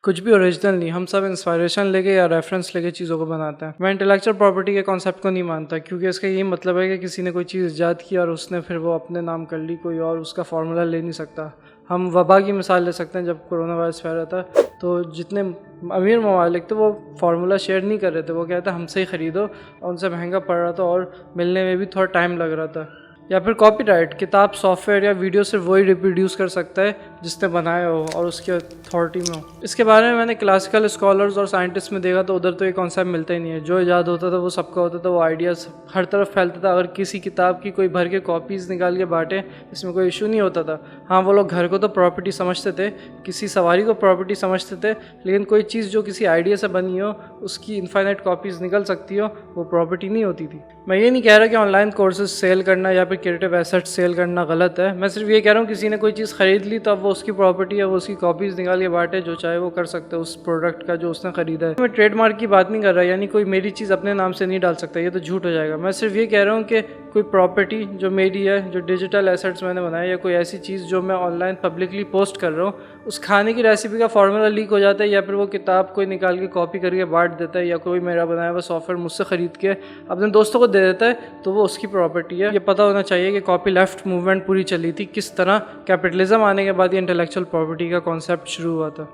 कुछ भी ओरिजिनल नहीं, हम सब इंस्पायरेशन लेके या रेफरेंस लेके चीज़ों को बनाते हैं। मैं इंटेलेक्चुअल प्रॉपर्टी के कॉन्सेप्ट को नहीं मानता, क्योंकि इसका यही मतलब है कि किसी ने कोई चीज़ ईजाद की और उसने फिर वो अपने नाम कर ली, कोई और उसका फार्मूला ले नहीं सकता। हम वबा की मिसाल ले सकते हैं। जब कोरोना वायरस फैल रहा था तो जितने अमीर ममालिक थे वो फार्मूला शेयर नहीं कर रहे थे, वो कहते हमसे ही ख़रीदो, और उनसे महंगा पड़ रहा था और मिलने में भी थोड़ा टाइम लग रहा था। या फिर कॉपीराइट, किताब, सॉफ्टवेयर या वीडियो सिर्फ वही रिप्रोड्यूस कर सकता है जिसने बनाया हो और उसकी अथॉरिटी में हो। इसके बारे में मैंने क्लासिकल स्कॉलर्स और साइंटिस्ट में देखा तो उधर तो ये कॉन्सेप्ट मिलता ही नहीं है। जो इजाद होता था वो सबका होता था, वो आइडियाज़ हर तरफ फैलता था। अगर किसी किताब की कोई भर के कॉपीज़ निकाल के बांटे, इसमें कोई इशू नहीं होता था। हाँ, वो लोग घर को तो प्रॉपर्टी समझते थे, किसी सवारी को प्रॉपर्टी समझते थे, लेकिन कोई चीज़ जो किसी आइडिया से बनी हो, उसकी इनफाइनाइट कॉपीज़ निकल सकती हो, वो प्रॉपर्टी नहीं होती थी। मैं ये नहीं कह रहा कि ऑनलाइन कोर्सेज सेल करना या फिर क्रिएटिव एसेट्स सेल करना गलत है। मैं सिर्फ ये कह रहा हूँ किसी ने कोई चीज़ ख़रीद ली तो अब वो उसकी प्रॉपर्टी है, वो उसकी कॉपीज़ निकाल के बांटे, जो चाहे वो कर सकते हैं उस प्रोडक्ट का जो उसने ख़रीदा है। मैं ट्रेडमार्क की बात नहीं कर रहा, यानी कोई मेरी चीज़ अपने नाम से नहीं डाल सकता, ये तो झूठ हो जाएगा। मैं सिर्फ ये कह रहा हूँ कि कोई प्रॉपर्टी जो मेरी है, जो डिजिटल एसेट्स मैंने बनाए, या कोई ऐसी चीज़ जो मैं ऑनलाइन पब्लिकली पोस्ट कर रहा हूँ, उस खाने की रेसिपी का फार्मूला लीक हो जाता है या फिर वो किताब कोई निकाल के कॉपी करके बांट देता है, या कोई मेरा बनाया हुआ सॉफ्टवेयर मुझसे ख़रीद के अपने दोस्तों को दे देता है, तो वो उसकी प्रॉपर्टी है। ये पता होना चाहिए कि कॉपी लेफ्ट मूवमेंट पूरी चली थी, किस तरह कैपिटलिज्म आने के बाद ये इंटेलेक्चुअल प्रॉपर्टी का कॉन्सेप्ट शुरू हुआ था।